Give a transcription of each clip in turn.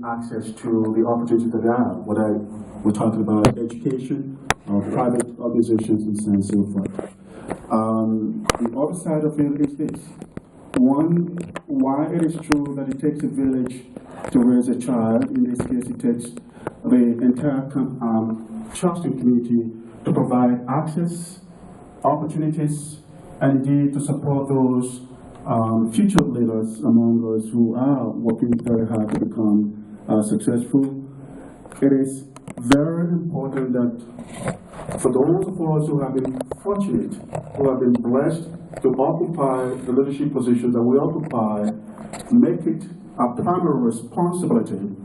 access to the opportunities that they have, whether we're talking about education or private organizations and so forth. The other side of it is this. One, why it is true that it takes a village to raise a child, in this case it takes the entire Charleston community to provide access, opportunities, and indeed to support those future leaders among us who are working very hard to become successful. It is very important that for those of us who have been fortunate, who have been blessed to occupy the leadership positions that we occupy, make it a primary responsibility,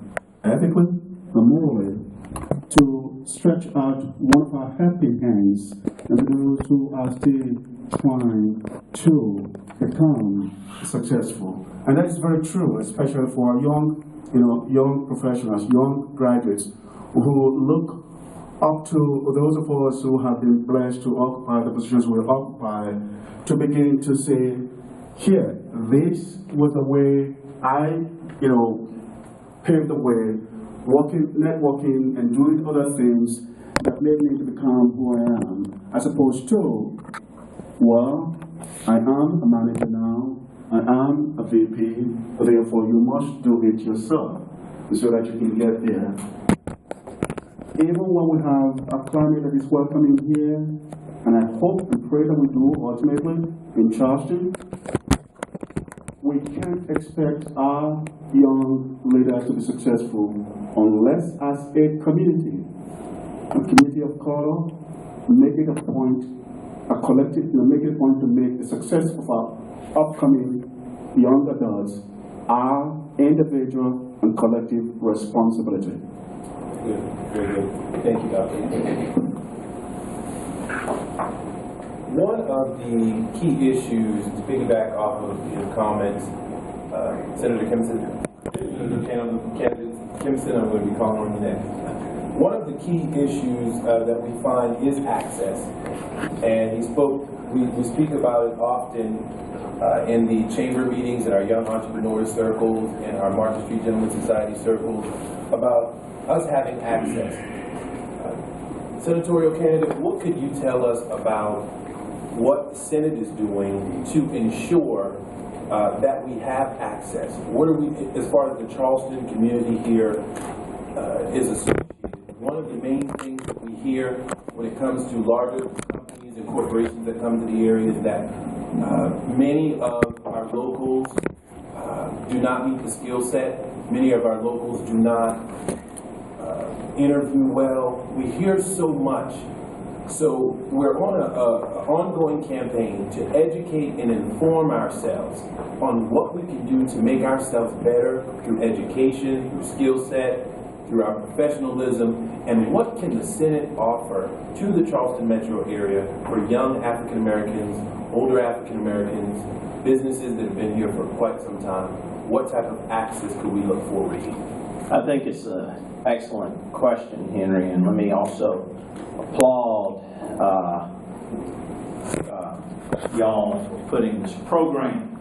ethically and morally, to stretch out one of our helping hands and those who are still trying to become successful. And that is very true, especially for young professionals, young graduates who look up to those of us who have been blessed to occupy the positions we occupy, to begin to say, here, this was the way I, paved the way, networking and doing other things that made me to become who I am, as opposed to, well, I am a manager now, I am a VP, therefore you must do it yourself so that you can get there. Even when we have a climate that is welcoming here, and I hope and pray that we do ultimately in Charleston, we can't expect our young leaders to be successful unless as a community of color, make it a point, a collective, make it a point to make the success of our upcoming young adults our individual and collective responsibility. Good, very good. Thank you, Dr. One of the key issues, to piggyback off of your comments, Senator Kimpson, candidate Kimpson, I'm going to be calling on you next. One of the key issues that we find is access, and we speak about it often in the chamber meetings, in our young entrepreneurs circles, in our Market Street Gentlemen's Society circles, about us having access. Senatorial candidate, what could you tell us about what the Senate is doing to ensure that we have access? What are we, as far as the Charleston community here is associated? One of the main things that we hear when it comes to larger companies and corporations that come to the area is that many of our locals do not meet the skill set. Many of our locals do not interview well. We hear so much. So we're on an ongoing campaign to educate and inform ourselves on what we can do to make ourselves better through education, through skill set, through our professionalism, and what can the Senate offer to the Charleston metro area for young African Americans, older African Americans, businesses that have been here for quite some time. What type of access could we look forward to? I think it's an excellent question, Henry, and let me also applaud y'all for putting this program.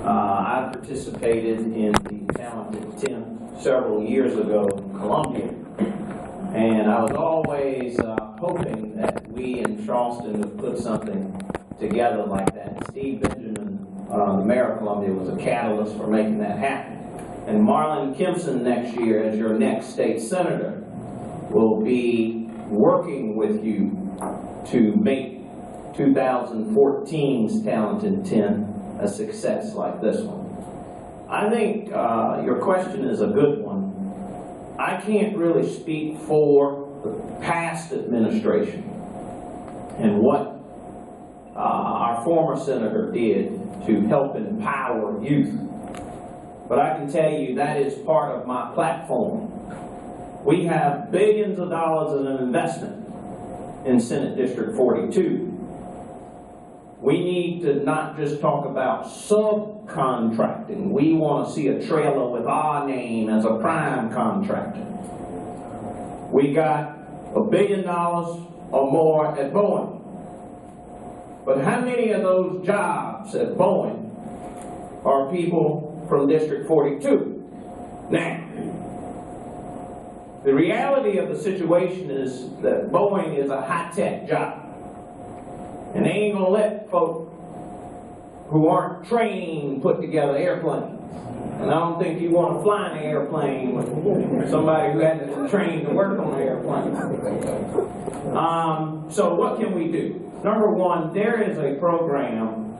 I participated in the Talented 10 several years ago in Columbia, and I was always hoping that we in Charleston would put something together like that. Steve Benjamin, the mayor of Columbia, was a catalyst for making that happen. And Marlon Kimpson next year, as your next state senator, will be working with you to make 2014's Talented 10 a success like this one. I think your question is a good one. I can't really speak for the past administration and what our former senator did to help empower youth. But I can tell you that is part of my platform. We have billions of dollars in an investment in Senate District 42. We need to not just talk about subcontracting. We want to see a trailer with our name as a prime contractor. We got $1 billion or more at Boeing. But how many of those jobs at Boeing are people from District 42? Now, The reality of the situation is that Boeing is a high-tech job. And they ain't gonna let folk who aren't trained put together airplanes. And I don't think you want to fly in an airplane with somebody who hasn't trained to work on an airplane. So what can we do? Number one, there is a program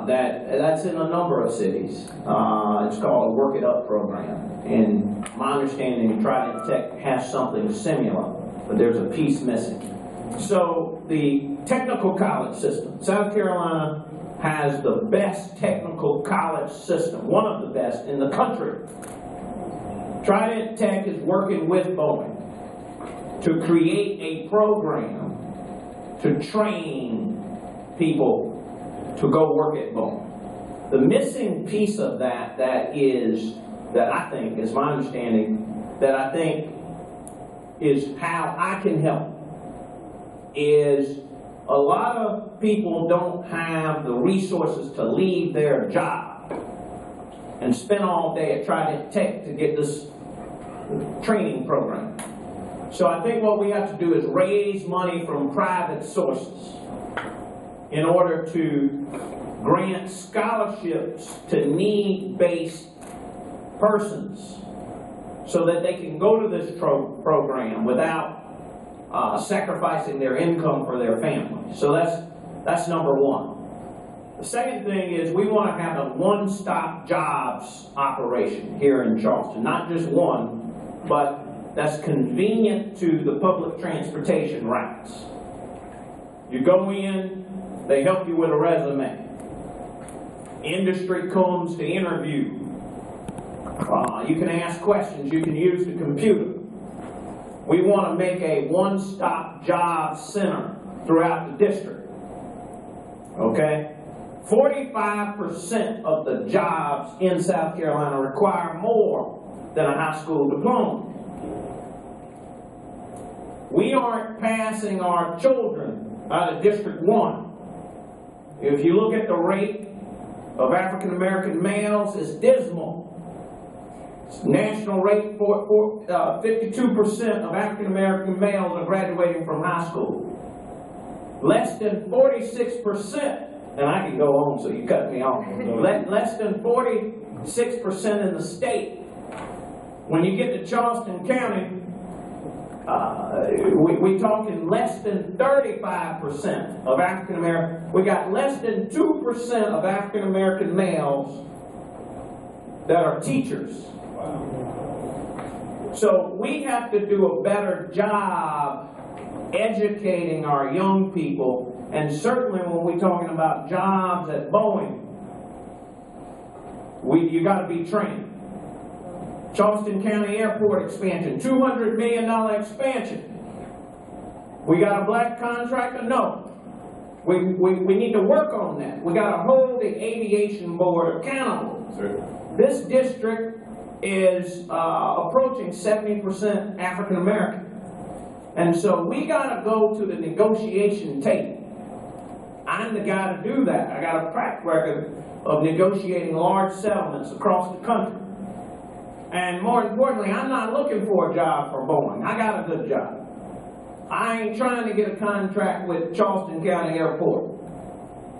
that's in a number of cities. It's called a Work It Up program. And my understanding, Trident Tech has something similar, but there's a piece missing. So the technical college system, South Carolina has the best technical college system, one of the best in the country. Trident Tech is working with Boeing to create a program to train people to go work at Boeing. The missing piece of that I think is my understanding, that I think is how I can help, is a lot of people don't have the resources to leave their job and spend all day at Trident Tech to get this training program. So I think what we have to do is raise money from private sources in order to grant scholarships to need-based persons so that they can go to this program without sacrificing their income for their family. So that's number one. The second thing is we want to have a one-stop jobs operation here in Charleston. Not just one, but that's convenient to the public transportation routes. You go in, they help you with a resume. Industry comes to interview. You can ask questions, you can use the computer. We want to make a one-stop job center throughout the district. Okay? 45% of the jobs in South Carolina require more than a high school diploma. We aren't passing our children out of District 1. If you look at the rate of African American males, it's dismal. National rate for 52% of African American males are graduating from high school. Less than 46%, and I can go on so you cut me off, less than 46% in the state. When you get to Charleston County, we're talking less than 35% of African American. We got less than 2% of African American males that are teachers. So we have to do a better job educating our young people, and certainly when we're talking about jobs at Boeing, you got to be trained. Charleston County Airport expansion, $200 million expansion. We got a black contractor? No. We need to work on that. We got to hold the aviation board accountable. Sure. This district is approaching 70% African American. And so we got to go to the negotiation table. I'm the guy to do that. I got a track record of negotiating large settlements across the country. And more importantly, I'm not looking for a job for Boeing. I got a good job. I ain't trying to get a contract with Charleston County Airport.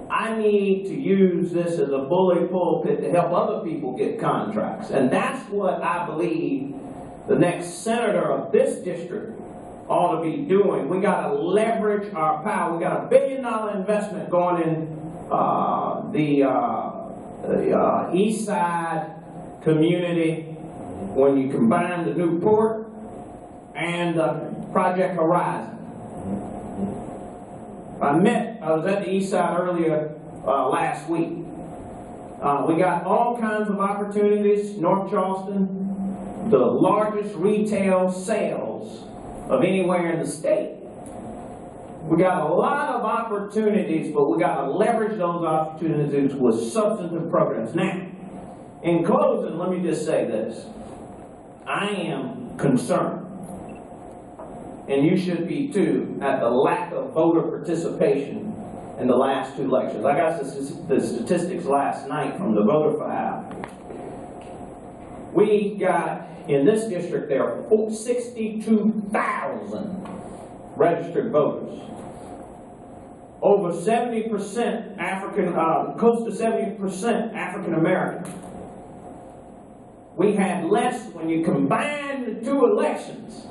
I need to use this as a bully pulpit to help other people get contracts. And that's what I believe the next senator of this district ought to be doing. We got to leverage our power. We got $1 billion investment going in the east side community when you combine the new port and Project Horizon. I was at the east side earlier last week. We got all kinds of opportunities. North Charleston, the largest retail sales of anywhere in the state. We got a lot of opportunities, but we got to leverage those opportunities with substantive programs. Now, in closing, let me just say this. I am concerned, and you should be too, at the lack of voter participation in the last two elections. I got the statistics last night from the voter file. We got, in this district, there are 62,000 registered voters. Over 70% African, close to 70% African American. We had less, when you combine the two elections,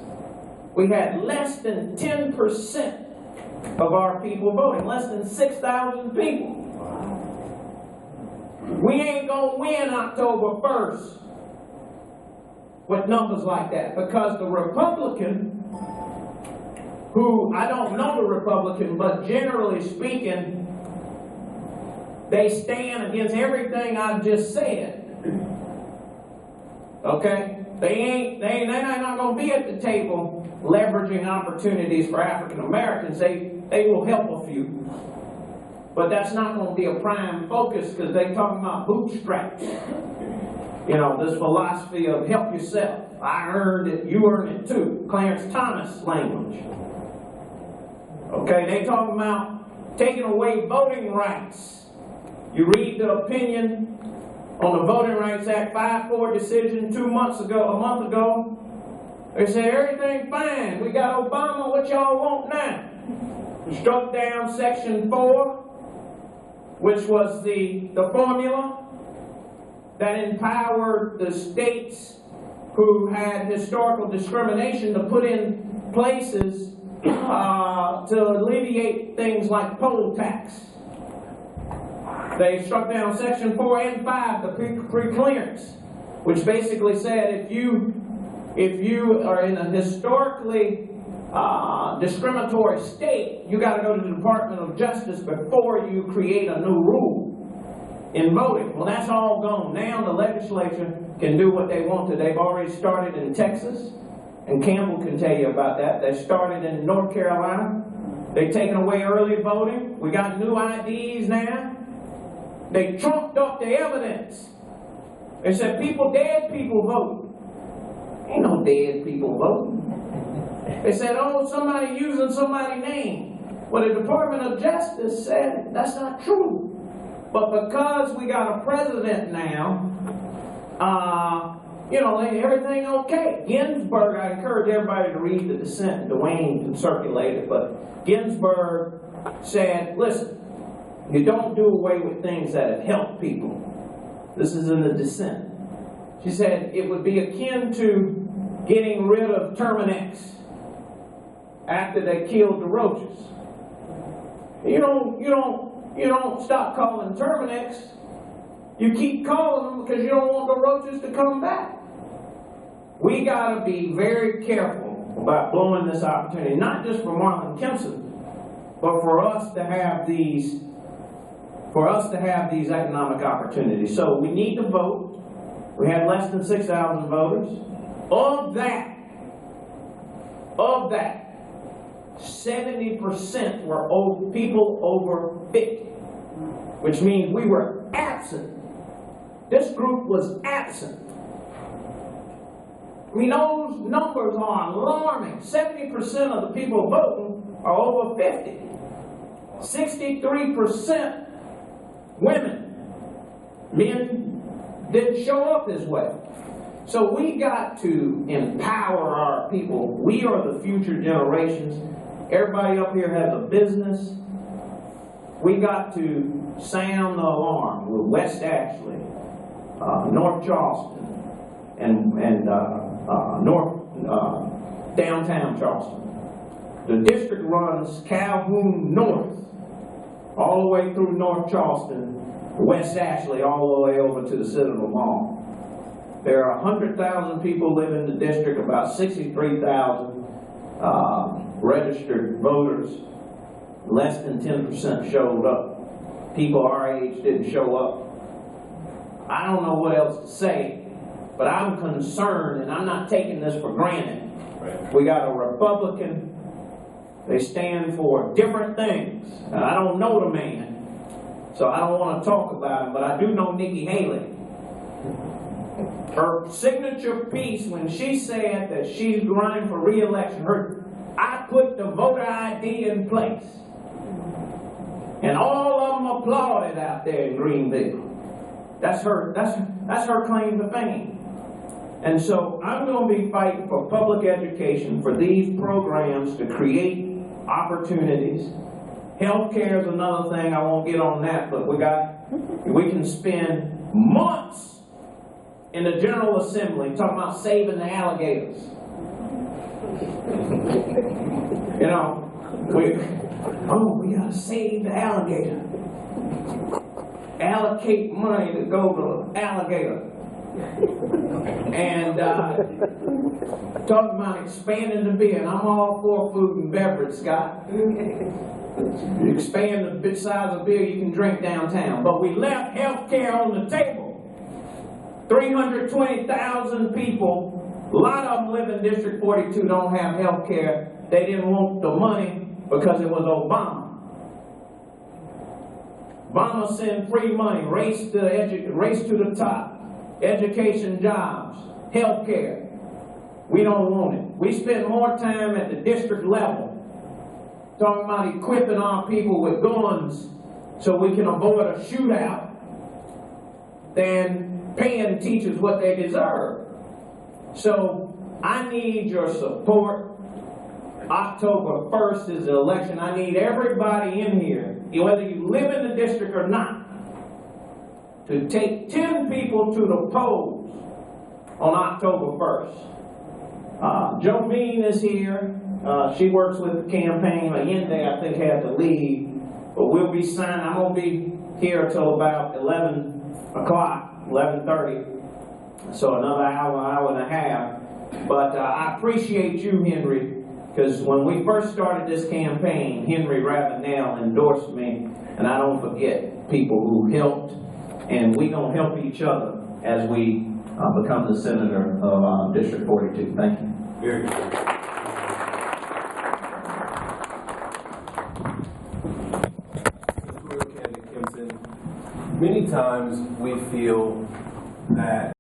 we had less than 10% of our people voting, less than 6,000 people. We ain't gonna win October 1st with numbers like that, because the Republican, who, I don't know the Republican, but generally speaking, they stand against everything I've just said. Okay? They're not going to be at the table leveraging opportunities for African Americans. They will help a few. But that's not going to be a prime focus, because they're talking about bootstraps. You know, this philosophy of help yourself. I earned it, you earn it too. Clarence Thomas language. Okay, they talking about taking away voting rights. You read the opinion on the Voting Rights Act 5-4 decision a month ago. They say everything fine. We got Obama, what y'all want now? Struck down Section 4, which was the formula that empowered the states who had historical discrimination to put in places to alleviate things like poll tax. They struck down Section 4 and 5, the pre-clearance, which basically said if you are in a historically discriminatory state, you got to go to the Department of Justice before you create a new rule in voting. Well, that's all gone. Now the legislature can do what they want to. They've already started in Texas, and Campbell can tell you about that. They started in North Carolina. They've taken away early voting. We got new IDs now. They trumped up the evidence. They said dead people vote. Ain't no dead people voting. They said, oh, somebody using somebody's name. Well, the Department of Justice said that's not true. But because we got a president now, everything okay. Ginsburg, I encourage everybody to read the dissent. Dwayne can circulate it, but Ginsburg said, listen, you don't do away with things that have helped people. This is in the dissent. She said it would be akin to getting rid of Terminex after they killed the roaches. You don't stop calling Terminex. You keep calling them because you don't want the roaches to come back. We got to be very careful about blowing this opportunity, not just for Marlon Kimpson, but for us to have these economic opportunities. So we need to vote. We had less than 6,000 voters. Of that, 70% were people over 50, which means we were absent. This group was absent. I mean, those numbers are alarming. 70% of the people voting are over 50. 63% women. Men didn't show up as well. So we got to empower our people. We are the future generations. Everybody up here has a business. We got to sound the alarm with West Ashley, North Charleston, and downtown Charleston. The district runs Calhoun North, all the way through North Charleston, West Ashley, all the way over to the Citadel Mall. There are 100,000 people live in the district, about 63,000 registered voters. Less than 10% showed up. People our age didn't show up. I don't know what else to say, but I'm concerned, and I'm not taking this for granted. Right. We got a Republican. They stand for different things. And I don't know the man, so I don't want to talk about him, but I do know Nikki Haley. Her signature piece when she said that she's running for re-election, I put the voter ID in place. And all of them applauded out there in Greenville. That's her claim to fame. And so I'm going to be fighting for public education, for these programs to create opportunities. Healthcare is another thing. I won't get on that, but we can spend months in the General Assembly talking about saving the alligators. You know, we gotta save the alligator. Allocate money to go to alligator. And talking about expanding the beer, and I'm all for food and beverage, Scott. You expand the size of beer you can drink downtown. But we left health care on the table. 320,000 people, a lot of them live in District 42, don't have health care. They didn't want the money because it was Obama. Obama sent free money, race to the top. Education, jobs, health care. We don't want it. We spend more time at the district level talking about equipping our people with guns so we can avoid a shootout than paying teachers what they deserve. So I need your support. October 1st is the election. I need everybody in here, whether you live in the district or not, to take 10 people to the polls on October 1st. Jovine is here. She works with the campaign. Allende, I think, had to leave. But we'll be signing. I'm going to be here till about 11 o'clock, 11:30. So another hour and a half. But I appreciate you, Henry, because when we first started this campaign, Henry Ravenel endorsed me. And I don't forget people who helped. And we're going to help each other as we become the senator of District 42. Thank you. Very good. Candidate Kimpson, many times we feel that